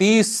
30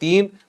3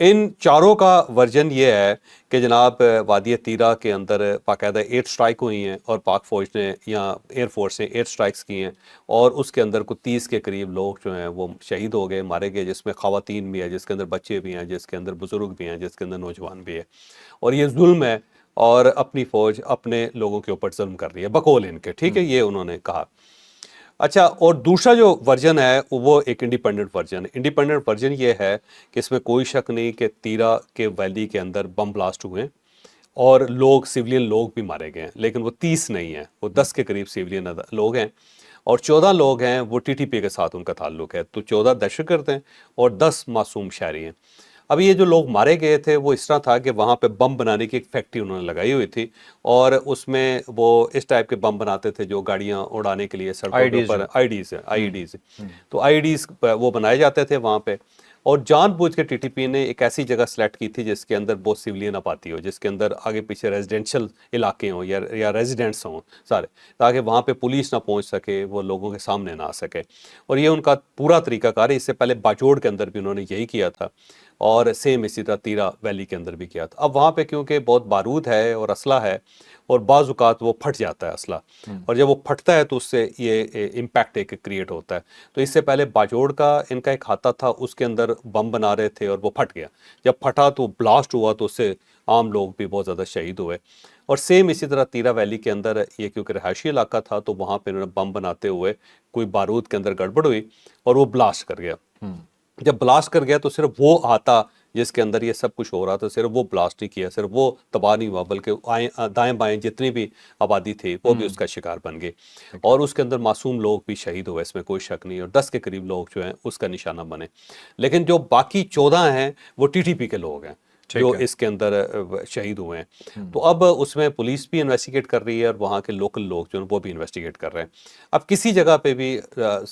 ان چاروں کا ورژن یہ ہے کہ جناب وادی تیرا کے اندر باقاعدہ ایئر سٹرائک ہوئی ہیں اور پاک فوج نے یا ایئر فورس نے ایئر سٹرائکس کی ہیں، اور اس کے اندر کوئی 30 کے قریب لوگ جو ہیں وہ شہید ہو گئے، مارے گئے، جس میں خواتین بھی ہیں، جس کے اندر بچے بھی ہیں، جس کے اندر بزرگ بھی ہیں، جس کے اندر نوجوان بھی ہیں، اور یہ ظلم ہے اور اپنی فوج اپنے لوگوں کے اوپر ظلم کر رہی ہے بقول ان کے، ٹھیک ہے، یہ انہوں نے کہا۔ اچھا، اور دوسرا جو ورژن ہے وہ ایک انڈیپینڈنٹ ورژن ہے۔ انڈیپینڈنٹ ورژن یہ ہے کہ اس میں کوئی شک نہیں کہ تیرا کے ویلی کے اندر بم بلاسٹ ہوئے ہیں اور لوگ سیولین لوگ بھی مارے گئے ہیں، لیکن وہ 30 نہیں ہیں، وہ 10 کے قریب سیولین لوگ ہیں، اور 14 لوگ ہیں وہ ٹی ٹی پی کے ساتھ ان کا تعلق ہے، تو 14 دہشت گرد ہیں اور 10 معصوم شہری ہیں۔ اب یہ جو لوگ مارے گئے تھے وہ اس طرح تھا کہ وہاں پہ بم بنانے کی ایک فیکٹری انہوں نے لگائی ہوئی تھی، اور اس میں وہ اس ٹائپ کے بم بناتے تھے جو گاڑیاں اڑانے کے لیے سڑکوں کے اوپر آئی ڈیز تو آئی ڈیز وہ بنائے جاتے تھے وہاں پہ، اور جان بوجھ کے ٹی ٹی پی نے ایک ایسی جگہ سلیکٹ کی تھی جس کے اندر بہت سیولین آبادی ہو، جس کے اندر آگے پیچھے ریزیڈینشل علاقے ہوں یا ریزیڈنٹس ہوں سارے، تاکہ وہاں پہ پولیس نہ پہنچ سکے، وہ لوگوں کے سامنے نہ آ سکے، اور یہ ان کا پورا طریقہ کار ہے۔ اس سے پہلے باجوڑ کے اندر بھی انہوں نے یہی کیا تھا، اور سیم اسی طرح تیرا ویلی کے اندر بھی کیا تھا۔ اب وہاں پہ کیونکہ بہت بارود ہے اور اسلحہ ہے، اور بعض اوقات وہ پھٹ جاتا ہے اسلحہ، اور جب وہ پھٹتا ہے تو اس سے یہ امپیکٹ ایک کریٹ ہوتا ہے۔ تو اس سے پہلے باجوڑ کا ان کا ایک کھاتا تھا، اس کے اندر بم بنا رہے تھے اور وہ پھٹ گیا، جب پھٹا تو بلاسٹ ہوا تو اس سے عام لوگ بھی بہت زیادہ شہید ہوئے۔ اور سیم اسی طرح تیرا ویلی کے اندر یہ کیونکہ رہائشی علاقہ تھا تو وہاں پہ انہوں نے بم بناتے ہوئے کوئی بارود کے اندر گڑبڑ ہوئی اور وہ بلاسٹ کر گیا۔ جب بلاسٹ کر گیا تو صرف وہ آتا جس کے اندر یہ سب کچھ ہو رہا تھا، صرف وہ بلاسٹ نہیں کیا، صرف وہ تباہ نہیں ہوا، بلکہ دائیں بائیں جتنی بھی آبادی تھی وہ بھی اس کا شکار بن گئی، اور اس کے اندر معصوم لوگ بھی شہید ہوئے، اس میں کوئی شک نہیں، اور 10 کے قریب لوگ جو ہیں اس کا نشانہ بنے، لیکن جو باقی 14 ہیں وہ ٹی ٹی پی کے لوگ ہیں جو اس کے اندر شہید ہوئے ہیں۔ تو اب اس میں پولیس بھی انویسٹیگیٹ کر رہی ہے اور وہاں کے لوکل لوگ جو ہیں وہ بھی انویسٹیگیٹ کر رہے ہیں۔ اب کسی جگہ پہ بھی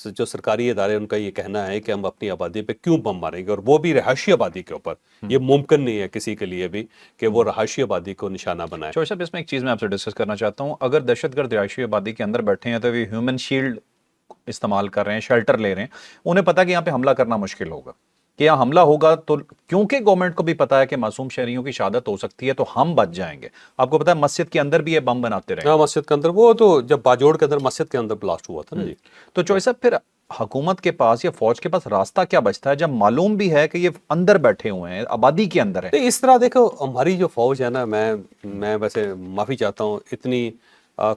جو سرکاری ادارے ان کا یہ کہنا ہے کہ ہم اپنی آبادی پہ کیوں بم ماریں گے، اور وہ بھی رہائشی آبادی کے اوپر، یہ ممکن نہیں ہے کسی کے لیے بھی کہ وہ رہائشی آبادی کو نشانہ بنائے۔ شوہر صاحب، اس میں ایک چیز میں آپ سے ڈسکس کرنا چاہتا ہوں، اگر دہشت گرد رہائشی آبادی کے اندر بیٹھے ہیں تو یہ ہیومن شیلڈ استعمال کر رہے ہیں، شیلٹر لے رہے ہیں، انہیں پتا کہ یہاں پہ حملہ کرنا مشکل ہوگا، کہ یہاں حملہ ہوگا تو کیونکہ گورنمنٹ کو بھی پتا ہے کہ معصوم شہریوں کی شہادت ہو سکتی ہے تو ہم بچ جائیں گے۔ آپ کو پتا ہے مسجد کے اندر بھی یہ بم بناتے رہے ہاں، مسجد کے اندر، وہ تو جب باجوڑ کے اندر مسجد کے اندر بلاسٹ ہوا تھا نا جی۔ تو چوہر صاحب، پھر حکومت کے پاس یا فوج کے پاس راستہ کیا بچتا ہے جب معلوم بھی ہے کہ یہ اندر بیٹھے ہوئے ہیں، آبادی کے اندر ہے؟ اس طرح دیکھو، ہماری جو فوج ہے نا، میں ویسے معافی چاہتا ہوں، اتنی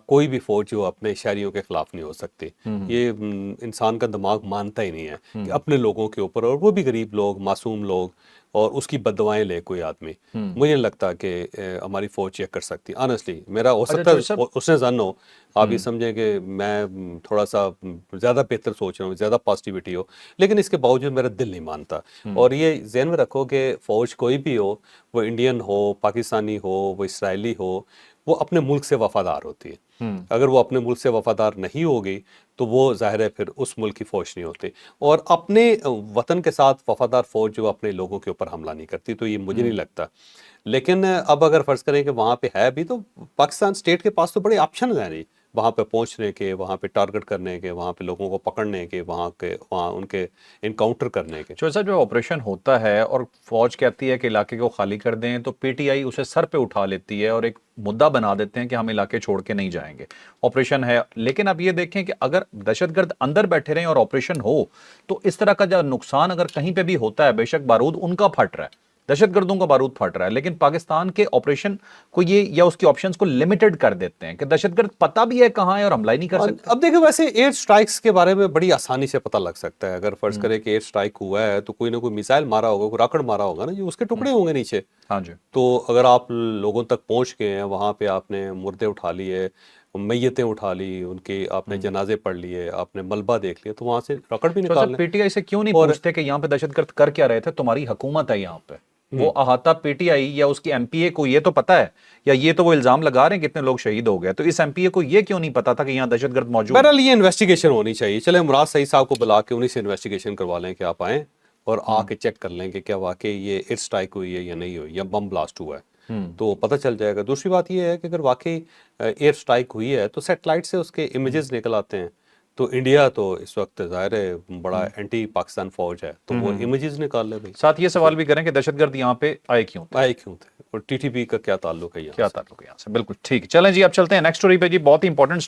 کوئی بھی فوج جو اپنے شہریوں کے خلاف نہیں ہو سکتی، یہ انسان کا دماغ مانتا ہی نہیں ہے کہ اپنے لوگوں کے اوپر، اور وہ بھی غریب لوگ، معصوم لوگ، اور اس کی بددعائیں لے کوئی آدمی، مجھے نہیں لگتا کہ ہماری فوج یہ کر سکتی۔ آنیسٹلی میرا ہو سکتا ہے اس نے زن ہو، آپ یہ سمجھیں کہ میں تھوڑا سا زیادہ بہتر سوچ رہا ہوں، زیادہ پازیٹیوٹی ہو، لیکن اس کے باوجود میرا دل نہیں مانتا۔ اور یہ ذہن میں رکھو کہ فوج کوئی بھی ہو، وہ انڈین ہو، پاکستانی ہو، وہ اسرائیلی ہو، وہ اپنے ملک سے وفادار ہوتی ہے۔ اگر وہ اپنے ملک سے وفادار نہیں ہوگی تو وہ ظاہر ہے پھر اس ملک کی فوج نہیں ہوتی، اور اپنے وطن کے ساتھ وفادار فوج جو اپنے لوگوں کے اوپر حملہ نہیں کرتی، تو یہ مجھے نہیں لگتا۔ لیکن اب اگر فرض کریں کہ وہاں پہ ہے بھی، تو پاکستان اسٹیٹ کے پاس تو بڑے آپشنز ہیں نہیں، وہاں پہ پہنچنے کے، وہاں پہ ٹارگٹ کرنے کے، وہاں پہ لوگوں کو پکڑنے کے، وہاں ان کے انکاؤنٹر کرنے کے۔ چوہر صاحب، جو آپریشن ہوتا ہے اور فوج کہتی ہے کہ علاقے کو خالی کر دیں تو پی ٹی آئی اسے سر پہ اٹھا لیتی ہے اور ایک مدعا بنا دیتے ہیں کہ ہم علاقے چھوڑ کے نہیں جائیں گے، آپریشن ہے۔ لیکن اب یہ دیکھیں کہ اگر دہشت گرد اندر بیٹھے رہیں اور آپریشن ہو تو اس طرح کا جو نقصان اگر کہیں پہ بھی ہوتا ہے، بے شک بارود ان کا پھٹ رہا ہے، دہشت گردوں کا بارود پھٹ رہا ہے، لیکن پاکستان کے آپریشن کو یہ یا اس کی آپشنز کو لمیٹڈ کر دیتے ہیں کہ دہشت گرد پتہ بھی ہے کہاں ہے اور حملہ ہی نہیں کر سکتے۔ اب دیکھیں، ویسے ایئر سٹرائکس کے بارے میں بڑی آسانی سے پتہ لگ سکتا ہے۔ اگر فرض کرے کہ ایئر سٹرائک ہوا ہے تو کوئی نہ کوئی میزائل مارا ہوگا، کوئی راکٹ مارا ہوگا نا جی، اس کے ٹکڑے ہوں گے نیچے۔ ہاں جی۔ تو اگر آپ لوگوں تک پہنچ گئے ہیں، وہاں پہ آپ نے مردے اٹھا لیے، میتیں اٹھا لی، ان کے آپ نے جنازے پڑھ لیے، آپ نے ملبہ دیکھ لیا، تو وہاں سے راکٹ بھی نکال لیں۔ پی ٹی آئی سے کیوں نہیں پوچھتے کہ یہاں پہ دہشت گرد کر کیا رہے تھے؟ تمہاری حکومت ہے یہاں پہ، وہ احاطہ پی ٹی آئی یا اس کی ایم پی اے کو یہ تو پتا ہے، یا یہ تو وہ الزام لگا رہے ہیں کتنے لوگ شہید ہو گئے، تو اس ایم پی اے کو یہ کیوں نہیں پتا تھا کہ یہاں دہشت گرد موجود ہیں؟ بہرحال یہ انویسٹیگیشن ہونی چاہیے۔ چلیں مراد سعید صاحب کو بلا کے انہیں سے انویسٹیگیشن کروا لیں کہ آپ آئیں اور آ کے چیک کر لیں کہ کیا واقعی یہ ایئر سٹرائک ہوئی ہے یا نہیں ہوئی، یا بم بلاسٹ ہوا ہے، تو پتہ چل جائے گا۔ دوسری بات یہ ہے کہ اگر واقعی ایئر سٹرائک ہوئی ہے تو سیٹلائٹ سے اس کے امیجز نکل آتے ہیں، تو انڈیا تو اس وقت ظاہر ہے بڑا اینٹی پاکستان فوج ہے، تو وہ امیجز نکال لے بھائی، ساتھ یہ سوال بھی کریں کہ دہشت گرد یہاں پہ آئے کیوں تھے، آئے کیوں تھے اور ٹی ٹی پی کا کیا تعلق ہے یہاں کیا سے؟ تعلق ہے یہاں سے. بالکل ٹھیک. چلیں جی اب چلتے ہیں نیکسٹ سٹوری پہ جی. بہت ہی امپورٹنٹ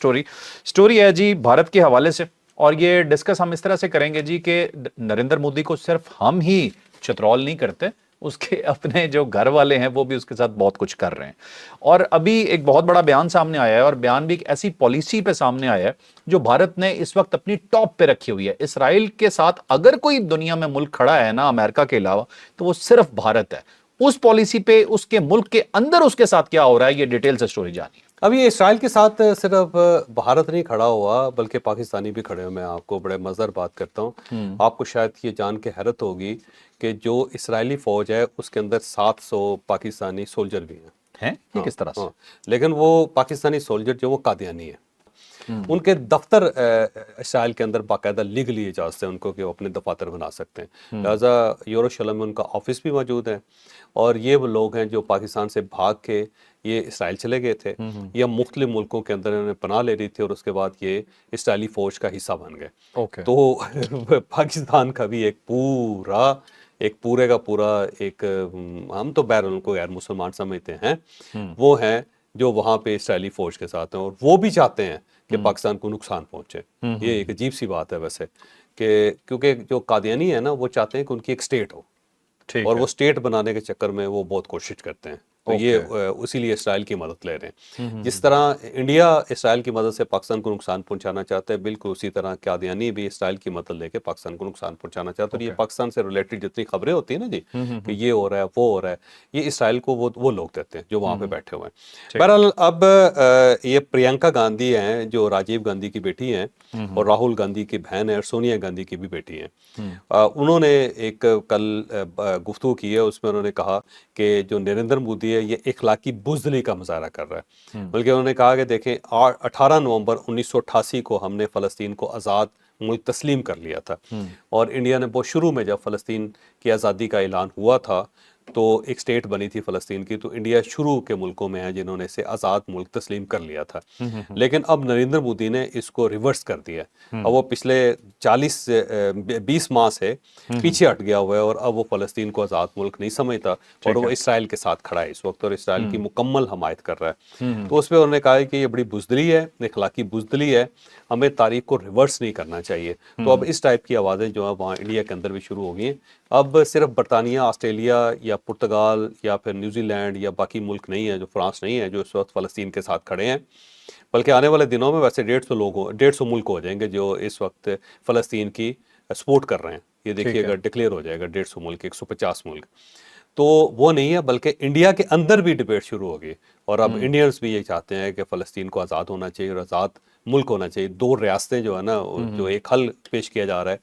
سٹوری ہے جی بھارت کے حوالے سے، اور یہ ڈسکس ہم اس طرح سے کریں گے جی کہ نریندر مودی کو صرف ہم ہی چترول نہیں کرتے، اس کے اپنے جو گھر والے ہیں وہ بھی اس کے ساتھ بہت کچھ کر رہے ہیں. اور ابھی ایک بہت بڑا بیان سامنے آیا ہے، اور بیان بھی ایک ایسی پالیسی پہ سامنے آیا ہے جو بھارت نے اس وقت اپنی ٹاپ پہ رکھی ہوئی ہے. اسرائیل کے ساتھ اگر کوئی دنیا میں ملک کھڑا ہے نا امریکہ کے علاوہ، تو وہ صرف بھارت ہے. اس پالیسی پہ اس کے ملک کے اندر اس کے ساتھ کیا ہو رہا ہے، یہ ڈیٹیل سے سٹوری جانیے. اب یہ اسرائیل کے ساتھ صرف بھارت نہیں کھڑا ہوا بلکہ پاکستانی بھی کھڑے ہوئے. میں آپ کو بڑے مزدار بات کرتا ہوں، آپ کو شاید یہ جان کے حیرت ہوگی کہ جو اسرائیلی فوج ہے اس کے اندر 700 پاکستانی سولجر بھی ہیں. یہ کس طرح سے؟ لیکن وہ پاکستانی سولجر جو وہ قادیانی ہیں، ان کے دفتر اسرائیل کے اندر باقاعدہ لیگلی اجازت ہے ان کو کہ وہ اپنے دفاتر بنا سکتے ہیں. لہٰذا یروشلم میں ان کا آفس بھی موجود ہے، اور یہ وہ لوگ ہیں جو پاکستان سے بھاگ کے یہ اسرائیل چلے گئے تھے یا مختلف ملکوں کے اندر انہوں نے پناہ لے لی تھی، اور اس کے بعد یہ اسرائیلی فوج کا حصہ بن گئے. اوکے. تو پاکستان کا بھی ایک پورے کا پورا ایک ہم تو ان کو غیر مسلمان سمجھتے ہیں، وہ ہیں جو وہاں پہ اسرائیلی فوج کے ساتھ ہیں، اور وہ بھی چاہتے ہیں کہ پاکستان کو نقصان پہنچے. یہ ایک عجیب سی بات ہے ویسے، کہ کیونکہ جو قادیانی ہے نا وہ چاہتے ہیں کہ ان کی ایک سٹیٹ ہو، اور وہ سٹیٹ بنانے کے چکر میں وہ بہت کوشش کرتے ہیں. تو یہ اسی لیے اسرائیل کی مدد لے رہے ہیں. جس طرح انڈیا اسرائیل کی مدد سے پاکستان کو نقصان پہنچانا چاہتا ہے، بالکل اسی طرح قادیانی بھی اسرائیل کی مدد لے کے پاکستان کو نقصان پہنچانا چاہتا ہے. اور یہ پاکستان سے ریلیٹڈ جتنی خبریں ہوتی ہیں نا جی کہ یہ ہو رہا ہے وہ ہو رہا ہے، یہ اسرائیل کو وہ لوگ دیتے ہیں جو وہاں پہ بیٹھے ہوئے ہیں. بہرحال اب یہ پرینکا گاندھی ہیں جو راجیو گاندھی کی بیٹی ہیں، اور راہل گاندھی کی بہن ہے، اور سونیا گاندھی کی بھی بیٹی ہیں. انہوں نے ایک کل گفتگو کی ہے، اس میں انہوں نے کہا کہ جو نریندر مودی ہے یہ اخلاقی بزدلی کا مظاہرہ کر رہا ہے. بلکہ انہوں نے کہا کہ دیکھیں 18 نومبر 1988 کو ہم نے فلسطین کو آزاد ملک تسلیم کر لیا تھا، اور انڈیا نے بہت شروع میں جب فلسطین کی آزادی کا اعلان ہوا تھا تو ایک سٹیٹ بنی تھی فلسطین کی، تو انڈیا شروع کے ملکوں میں ہے جنہوں نے اسے آزاد ملک تسلیم کر لیا تھا. لیکن اب نریندر مودی نے اس کو ریورس کر دیا. اب وہ پچھلے 20 ماہ سے پیچھے ہٹ گیا ہوا ہے، اور اب وہ فلسطین کو آزاد ملک نہیں سمجھتا، اور وہ اسرائیل کے ساتھ کھڑا ہے اس وقت، اور اسرائیل کی مکمل حمایت کر رہا ہے. تو اس پہ انہوں نے کہا ہے کہ یہ بڑی بزدلی ہے، اخلاقی بزدلی ہے، ہمیں تاریخ کو ریورس نہیں کرنا چاہیے. تو اب اس ٹائپ کی آوازیں جو ہیں وہاں انڈیا کے اندر بھی شروع ہو گئی ہیں. اب صرف برطانیہ، آسٹریلیا یا پرتگال یا پھر نیوزی لینڈ یا باقی ملک نہیں ہیں، جو فرانس نہیں ہے، جو اس وقت فلسطین کے ساتھ کھڑے ہیں. بلکہ آنے والے دنوں میں ویسے 150 ملک ہو جائیں گے جو اس وقت فلسطین کی سپورٹ کر رہے ہیں. یہ دیکھیے گا ڈکلیئر ہو جائے گا 150 ملک، 150 ملک. تو وہ نہیں ہے، بلکہ انڈیا کے اندر بھی ڈبیٹ شروع ہوگی، اور اب انڈینز بھی یہ چاہتے ہیں کہ فلسطین کو آزاد ہونا چاہیے اور آزاد ملک ہونا چاہیے. 2 ریاستیں جو ہے نا، جو ایک حل پیش کیا جا رہا ہے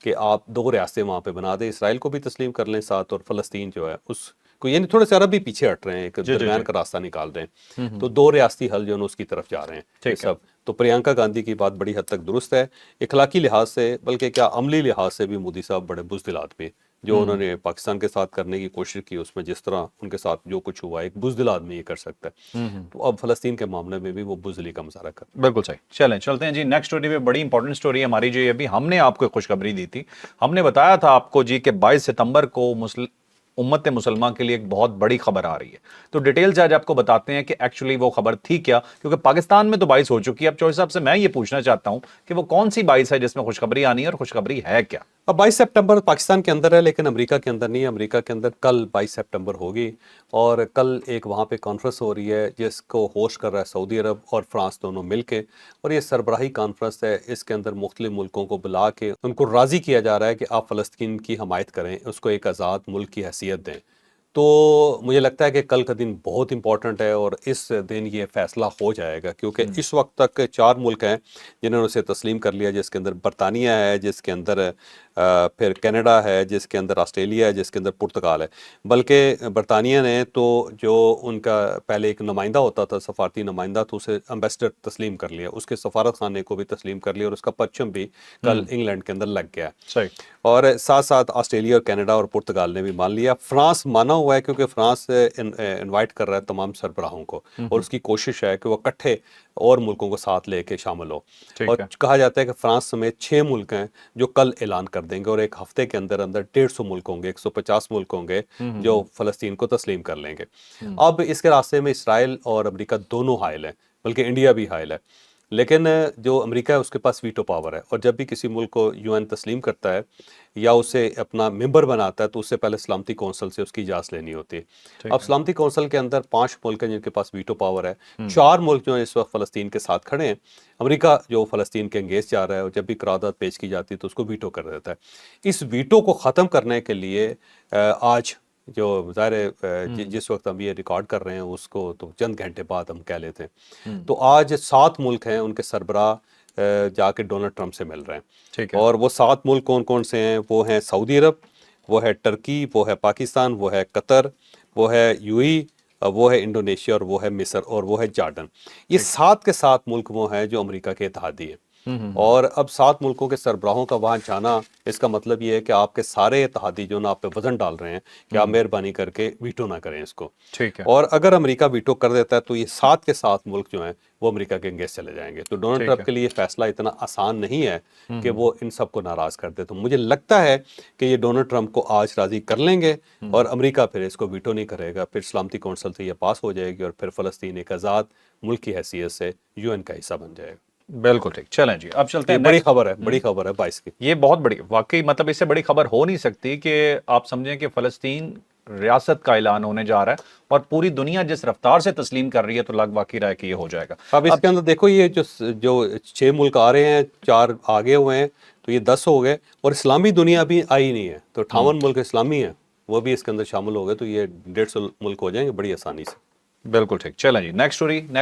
کہ آپ 2 ریاستیں وہاں پہ بنا دیں، اسرائیل کو بھی تسلیم کر لیں ساتھ، اور فلسطین جو ہے اس کو، یعنی تھوڑے سے عرب بھی پیچھے ہٹ رہے ہیں، ایک درمیان کا راستہ نکال رہے ہیں. تو 2 ریاستی حل جو ہے اس کی طرف جا رہے ہیں سب. تو پرینکا گاندھی کی بات بڑی حد تک درست ہے، اخلاقی لحاظ سے بلکہ کیا عملی لحاظ سے بھی مودی صاحب بڑے بزدل آدمی ہیں. جو انہوں نے پاکستان کے ساتھ کرنے کی کوشش کی، اس میں جس طرح ان کے ساتھ جو کچھ ہوا، ایک بزدل آدمی یہ کر سکتا ہے. تو اب فلسطین کے معاملے میں بھی وہ بزدلی کا مظاہرہ کرتے ہیں. بالکل صحیح. چلتے ہیں جی نیکسٹ سٹوری پہ. بڑی امپورٹنٹ سٹوری ہے ہماری جو ابھی ہم نے آپ کو خوشخبری دی تھی. ہم نے بتایا تھا آپ کو جی کہ 22 ستمبر کو امت مسلمہ کے لیے ایک بہت بڑی خبر آ رہی ہے. تو ڈیٹیلز آج آپ کو بتاتے ہیں کہ ایکچولی وہ خبر تھی کیا، کیونکہ پاکستان میں تو 22 ہو چکی ہے. اب چوہدری صاحب سے میں یہ پوچھنا چاہتا ہوں کہ وہ کون سی 22 ہے جس میں خوشخبری آنی ہے، اور خوشخبری ہے کیا؟ اب 22 سپٹمبر پاکستان کے اندر ہے، لیکن امریکہ کے اندر نہیں ہے. امریکہ کے اندر کل 22 سپٹمبر ہوگی، اور کل ایک وہاں پہ کانفرنس ہو رہی ہے جس کو ہوسٹ کر رہا ہے سعودی عرب اور فرانس دونوں مل کے. اور یہ سربراہی کانفرنس ہے، اس کے اندر مختلف ملکوں کو بلا کے ان کو راضی کیا جا رہا ہے کہ آپ فلسطین کی حمایت کریں، اس کو ایک آزاد ملک کی حیثیت دیں. تو مجھے لگتا ہے کہ کل کا دن بہت امپورٹنٹ ہے، اور اس دن یہ فیصلہ ہو جائے گا، کیونکہ اس وقت تک 4 ملک ہیں جنہوں نے اسے تسلیم کر لیا، جس کے اندر برطانیہ ہے، جس کے اندر پھر کینیڈا ہے، جس کے اندر آسٹریلیا ہے، جس کے اندر پرتگال ہے. بلکہ برطانیہ نے تو جو ان کا پہلے ایک نمائندہ ہوتا تھا، سفارتی نمائندہ، تو اسے امبیسڈر تسلیم کر لیا، اس کے سفارت خانے کو بھی تسلیم کر لیا، اور اس کا پرچم بھی کل انگلینڈ کے اندر لگ گیا. صحیح. اور ساتھ ساتھ آسٹریلیا اور کینیڈا اور پرتگال نے بھی مان لیا. فرانس مانا ہوا ہے کیونکہ فرانس انوائٹ کر رہا ہے تمام سربراہوں کو اور اس کی کوشش ہے کہ وہ اکٹھے اور ملکوں کو ساتھ لے کے شامل ہو. اور کہا جاتا ہے کہ فرانس سمیت 6 ملک ہیں جو کل اعلان کر دیں گے اور ایک ہفتے کے اندر اندر 150 ملک ہوں گے, 150 ملک ہوں گے جو فلسطین کو تسلیم کر لیں گے. اب اس کے راستے میں اسرائیل اور امریکہ دونوں حائل ہیں, بلکہ انڈیا بھی حائل ہے. لیکن جو امریکہ ہے اس کے پاس ویٹو پاور ہے, اور جب بھی کسی ملک کو یو این تسلیم کرتا ہے یا اسے اپنا ممبر بناتا ہے تو اس سے پہلے سلامتی کونسل سے اس کی اجازت لینی ہوتی ہے. اب سلامتی کونسل کے اندر 5 ملک ہیں جن کے پاس ویٹو پاور ہے. 4 ملک جو ہیں اس وقت فلسطین کے ساتھ کھڑے ہیں. امریکہ جو فلسطین کے انگیز جا رہا ہے اور جب بھی قرارداد پیش کی جاتی ہے تو اس کو ویٹو کر دیتا ہے. اس ویٹو کو ختم کرنے کے لیے آج جو ظاہر ہے جس وقت ہم یہ ریکارڈ کر رہے ہیں اس کو تو چند گھنٹے بعد ہم کہہ لیتے ہیں, تو آج 7 ملک ہیں ان کے سربراہ جا کے ڈونلڈ ٹرمپ سے مل رہے ہیں. اور وہ 7 ملک کون کون سے ہیں؟ وہ ہیں سعودی عرب, وہ ہے ٹرکی, وہ ہے پاکستان, وہ ہے قطر, وہ ہے یو ای, وہ ہے انڈونیشیا, اور وہ ہے مصر, اور وہ ہے جارڈن. یہ 7 کے 7 ملک وہ ہیں جو امریکہ کے اتحادی ہیں. اور اب 7 ملکوں کے سربراہوں کا وہاں جانا, اس کا مطلب یہ ہے کہ آپ کے سارے اتحادی جو نا آپ پہ وزن ڈال رہے ہیں کہ آپ مہربانی کر کے ویٹو نہ کریں اس کو. اور اگر امریکہ ویٹو کر دیتا ہے تو یہ 7 کے 7 ملک جو ہیں وہ امریکہ کے انگیز چلے جائیں گے. تو ڈونلڈ ٹرمپ کے لیے فیصلہ اتنا آسان نہیں ہے کہ وہ ان سب کو ناراض کر دے. تو مجھے لگتا ہے کہ یہ ڈونلڈ ٹرمپ کو آج راضی کر لیں گے اور امریکہ پھر اس کو ویٹو نہیں کرے گا, پھر سلامتی کونسل سے یہ پاس ہو جائے گی اور پھر فلسطین ایک آزاد ملک کی حیثیت سے یو این کا حصہ بن جائے گا. بالکل ٹھیک. چلیں جی اب چلتے ہیں. بڑی خبر ہے, بڑی خبر ہے 22 کی. یہ بہت بڑی, واقعی مطلب اس سے بڑی خبر ہو نہیں سکتی کہ آپ سمجھیں کہ فلسطین ریاست کا اعلان ہونے جا رہا ہے اور پوری دنیا جس رفتار سے تسلیم کر رہی ہے تو لگ واقعی رہا ہے کہ یہ ہو جائے گا. اب اس کے اندر دیکھو یہ جو 6 ملک آ رہے ہیں, 4 آگے ہوئے ہیں تو یہ 10 ہو گئے, اور اسلامی دنیا بھی آئی نہیں ہے تو 58 ملک اسلامی ہیں وہ بھی اس کے اندر شامل ہو گئے, تو یہ 150 ملک ہو جائیں گے بڑی آسانی سے. بالکل ٹھیک. چلیں جی نیکسٹ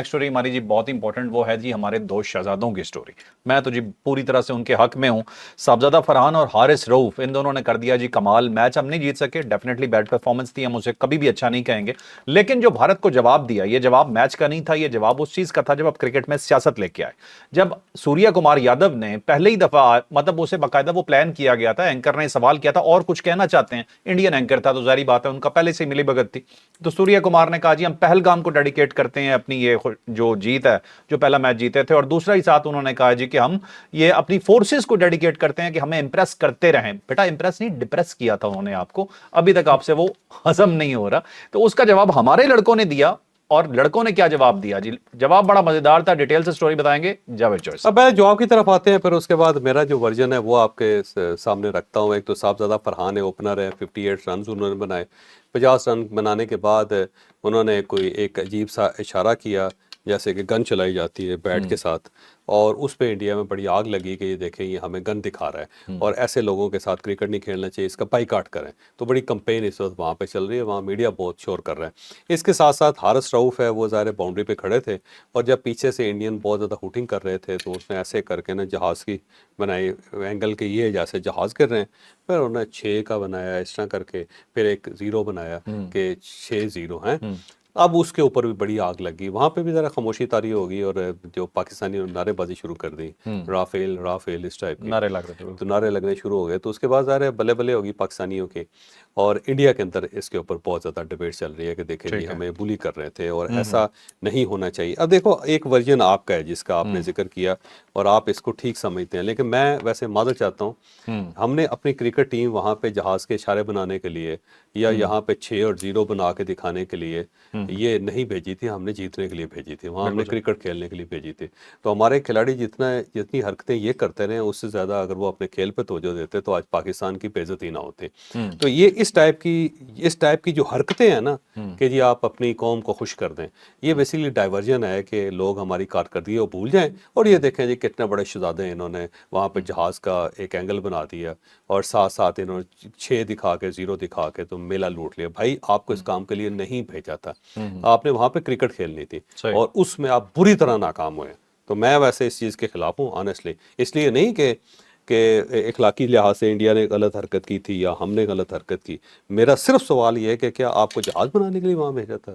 سٹوری ہماری جی بہت امپورٹنٹ, وہ ہے جی ہمارے 2 شہزادوں کی سٹوری. میں تو جی پوری طرح سے ان کے حق میں ہوں. صاحبزادہ فرحان اور حارث رؤف, ان دونوں نے کر دیا جی کمال. میچ ہم نہیں جیت سکے, ڈیفینیٹلی بیڈ پرفارمنس تھی, ہم اسے کبھی بھی اچھا نہیں کہیں گے, لیکن جو بھارت کو جواب دیا یہ جواب میچ کا نہیں تھا, یہ جواب اس چیز کا تھا جب آپ کرکٹ میں سیاست لے کے آئے. جب سوریا کمار یادو نے پہلے ہی دفعہ مطلب اسے باقاعدہ وہ پلان کیا گیا تھا, اینکر نے سوال کیا تھا اور کچھ کہنا چاہتے ہیں, انڈین اینکر تھا تو ظاہری بات ہے ان کا پہلے سے ملی بھگت تھی. تو سوریا کمار نے کہا جی ہم پہلگام کو ڈیڈیکیٹ کرتے ہیں اپنی یہ جو جیت ہے, جو پہلا میچ جیتے تھے, اور دوسرا ہی ساتھ انہوں نے کہا جی کہ ہم یہ اپنی فورسز کو ڈیڈیکیٹ کرتے ہیں کہ ہمیں امپریس کرتے رہیں. بیٹا امپریس نہیں, ڈپریس کیا تھا انہوں نے آپ کو, ابھی تک آپ سے وہ ہضم نہیں ہو رہا. تو اس کا جواب ہمارے لڑکوں نے دیا, اور لڑکوں نے کیا جواب دیا جی, جواب بڑا مزیدار تھا. ڈیٹیل سے سٹوری بتائیں گے جاوید جوش. اب میں جواب کی طرف آتے ہیں, پھر اس کے بعد میرا جو ورژن ہے وہ آپ کے سامنے رکھتا ہوں. ایک تو صاحبزادہ فرحان ہے, اوپنر ہے, 58 رنز انہوں نے بنائے. 50 رن بنانے کے بعد انہوں نے کوئی ایک عجیب سا اشارہ کیا جیسے کہ گن چلائی جاتی ہے بیٹ کے ساتھ, اور اس پہ انڈیا میں بڑی آگ لگی کہ یہ دیکھیں یہ ہمیں گن دکھا رہا ہے اور ایسے لوگوں کے ساتھ کرکٹ نہیں کھیلنا چاہیے, اس کا بائیکاٹ کریں. تو بڑی کمپین اس وقت وہاں پہ چل رہی ہے, وہاں میڈیا بہت شور کر رہا ہے. اس کے ساتھ ساتھ حارث رؤف ہے, وہ ظاہر باؤنڈری پہ کھڑے تھے, اور جب پیچھے سے انڈین بہت زیادہ ہوٹنگ کر رہے تھے تو اس نے ایسے کر کے نا جہاز کی بنائی اینگل کے, یہ جیسے جہاز گر رہے ہیں, پھر انہوں نے 6 کا بنایا اس طرح کر کے, پھر ایک 0 بنایا کہ 6-0 ہیں. اب اس کے اوپر بھی بڑی آگ لگی, وہاں پہ بھی ذرا خاموشی طاری ہوگی, اور جو پاکستانی نعرے بازی شروع کر دی, رافیل رافیل اس ٹائپ کی نعرے لگ رہے تھے, تو نعرے لگنے شروع ہو گئے. تو اس کے بعد ظاہر بلے بلے ہوگی پاکستانیوں کی, اور انڈیا کے اندر اس کے اوپر بہت زیادہ ڈیبیٹ چل رہی ہے کہ دیکھیں جی ہمیں بولی کر رہے تھے اور ایسا نہیں ہونا چاہیے. اب دیکھو ایک ورژن آپ کا ہے جس کا آپ نے ذکر کیا اور آپ اس کو ٹھیک سمجھتے ہیں, لیکن میں ویسے معذرت چاہتا ہوں, ہم نے اپنی کرکٹ ٹیم وہاں پہ جہاز کے اشارے بنانے کے لیے یا یہاں پہ 6 اور 0 بنا کے دکھانے کے لیے یہ نہیں بھیجی تھی, ہم نے جیتنے کے لیے بھیجی تھی, وہاں ہم نے کرکٹ کھیلنے کے لیے بھیجی تھی. تو ہمارے کھلاڑی جتنی حرکتیں یہ کرتے رہے اس سے زیادہ اگر وہ اپنے کھیل پہ توجہ دیتے تو آج پاکستان کی بے عزتی نہ ہوتی. تو یہ اس ٹائپ کی جو حرکتیں ہیں نا کہ جی آپ اپنی قوم کو خوش کر دیں, یہ بیسیکلی ڈائیورژن ہے کہ لوگ ہماری کارکردگی کو بھول جائیں, اور یہ دیکھیں جی کتنے بڑے شہزادے ہیں, انہوں نے وہاں پہ جہاز کا ایک اینگل بنا دیا اور ساتھ ساتھ انہوں نے 6 دکھا کے 0 دکھا کے تو میلہ لوٹ لیا. بھائی آپ کو اس کام کے لیے نہیں بھیجا تھا, آپ نے وہاں پہ کرکٹ کھیلنی تھی اور اس میں آپ بری طرح ناکام ہوئے. تو میں ویسے اس چیز کے خلاف ہوں آنیسٹلی, اس لیے نہیں کہ اخلاقی لحاظ سے انڈیا نے غلط حرکت کی تھی یا ہم نے غلط حرکت کی. میرا صرف سوال یہ ہے کہ کیا آپ کو جہاز بنانے کے لیے وہاں بھیجا تھا؟